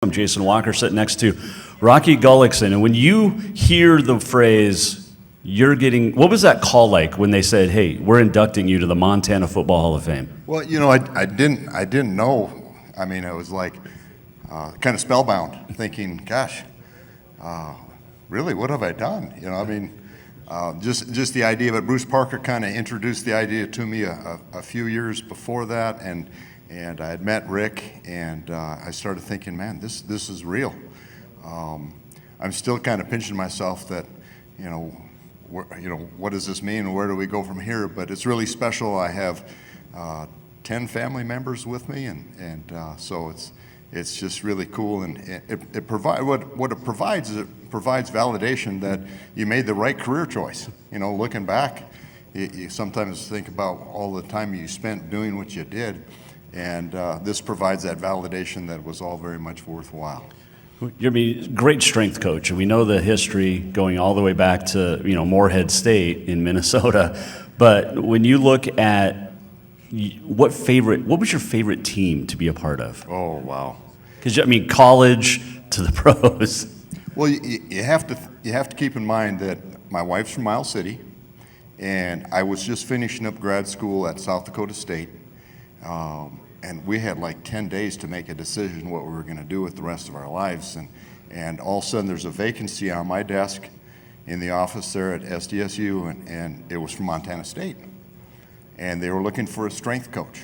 I'm Jason Walker, sitting next to Rocky Gullickson. And when you hear the phrase, what was that call like when they said, hey, we're inducting you to the Montana Football Hall of Fame? Well, I didn't know. I mean, it was like kind of spellbound, thinking, gosh, really, what have I done? Just the idea of it. Bruce Parker kind of introduced the idea to me a few years before that, and I had met Rick, and I started thinking, man, this is real. I'm still kind of pinching myself that, what does this mean, and where do we go from here? But it's really special. I have 10 family members with me, and so it's just really cool, and it provides is it provides validation that you made the right career choice. Looking back, you sometimes think about all the time you spent doing what you did, and this provides that validation that was all very much worthwhile. You're a great strength coach, and we know the history going all the way back to Moorhead State in Minnesota. But when you look at what was your favorite team to be a part of? Oh, wow! Because college to the pros. Well, you have to keep in mind that my wife's from Miles City, and I was just finishing up grad school at South Dakota State. And we had like 10 days to make a decision what we were going to do with the rest of our lives. And all of a sudden there's a vacancy on my desk in the office there at SDSU, and it was from Montana State. And they were looking for a strength coach.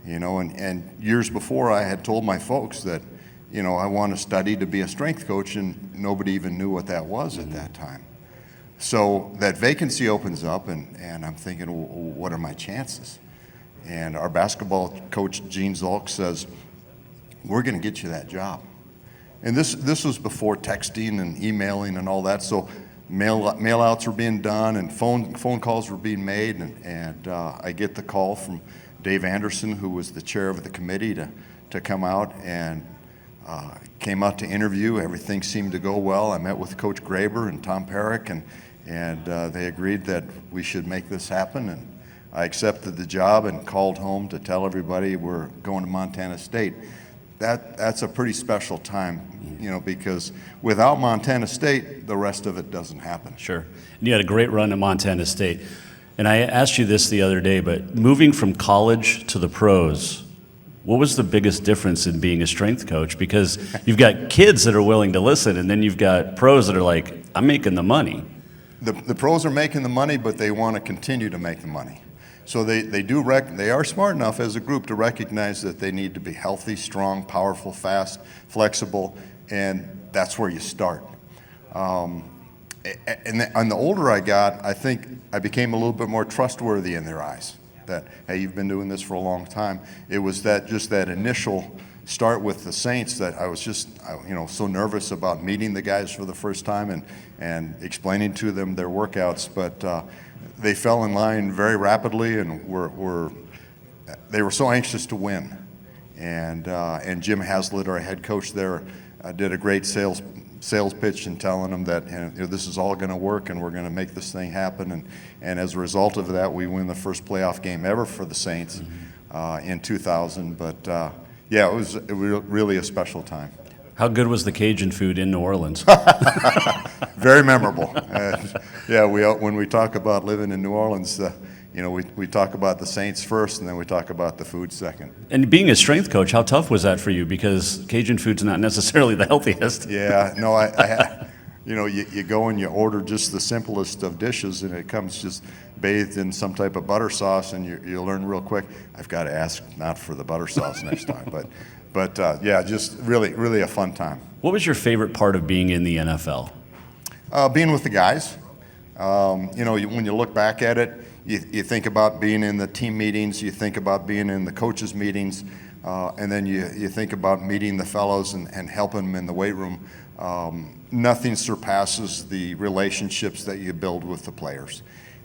And years before I had told my folks that, I want to study to be a strength coach, and nobody even knew what that was at that time. So that vacancy opens up, and I'm thinking, well, what are my chances? And our basketball coach, Gene Zolk, says, we're going to get you that job. And this was before texting and emailing and all that, so mail outs were being done and phone calls were being made, and I get the call from Dave Anderson, who was the chair of the committee, to come out, and came out to interview. Everything seemed to go well. I met with Coach Graber and Tom Perrick, and they agreed that we should make this happen, and I accepted the job and called home to tell everybody we're going to Montana State. That's a pretty special time, because without Montana State, the rest of it doesn't happen. Sure. And you had a great run at Montana State. And I asked you this the other day, but moving from college to the pros, what was the biggest difference in being a strength coach? Because you've got kids that are willing to listen, and then you've got pros that are like, I'm making the money. The pros are making the money, but they want to continue to make the money. So they are smart enough as a group to recognize that they need to be healthy, strong, powerful, fast, flexible, and that's where you start. And the older I got, I think I became a little bit more trustworthy in their eyes. That, hey, you've been doing this for a long time. It was that initial start with the Saints that I was just so nervous about meeting the guys for the first time and explaining to them their workouts, but they fell in line very rapidly, and they were so anxious to win. And Jim Haslett, our head coach there, did a great sales pitch and telling them that this is all going to work and we're going to make this thing happen. And as a result of that, we win the first playoff game ever for the Saints in 2000. But yeah, it was really a special time. How good was the Cajun food in New Orleans? Very memorable. Yeah, when we talk about living in New Orleans, we talk about the Saints first, and then we talk about the food second. And being a strength coach, how tough was that for you? Because Cajun food's not necessarily the healthiest. Yeah, no, you go and you order just the simplest of dishes, and it comes just bathed in some type of butter sauce, and you learn real quick, I've got to ask not for the butter sauce next time. But yeah, just really a fun time. What was your favorite part of being in the NFL? Being with the guys. When you look back at it, you think about being in the team meetings, you think about being in the coaches' meetings, and then you think about meeting the fellows and helping them in the weight room. Nothing surpasses the relationships that you build with the players.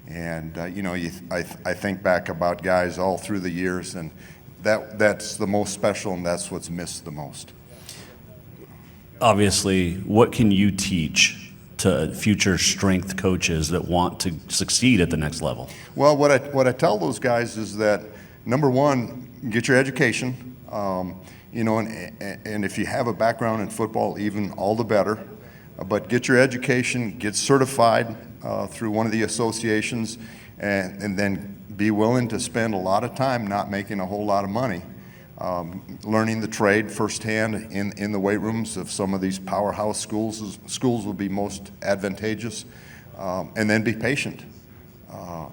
And I think back about guys all through the years, and that's the most special, and that's what's missed the most. Obviously, what can you teach to future strength coaches that want to succeed at the next level? Well, what I tell those guys is that, number one, get your education. you know, and if you have a background in football, even all the better. But get your education, get certified through one of the associations, and then be willing to spend a lot of time not making a whole lot of money, learning the trade firsthand in the weight rooms of some of these powerhouse schools. Schools will be most advantageous, and then be patient.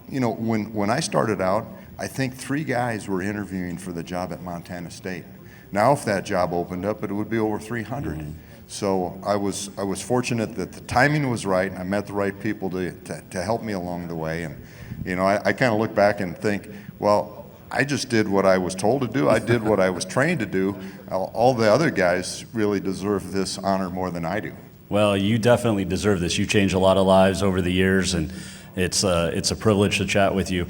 You know, when I started out, I think 3 guys were interviewing for the job at Montana State. Now, if that job opened up, it would be over 300. Mm-hmm. So I was fortunate that the timing was right, and I met the right people to help me along the way. And you know, I kind of look back and think, well, I just did what I was told to do. I did what I was trained to do. All the other guys really deserve this honor more than I do. Well, you definitely deserve this. You changed a lot of lives over the years, and it's a privilege to chat with you.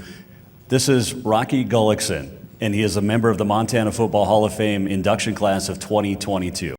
This is Rocky Gullickson, and he is a member of the Montana Football Hall of Fame induction class of 2022.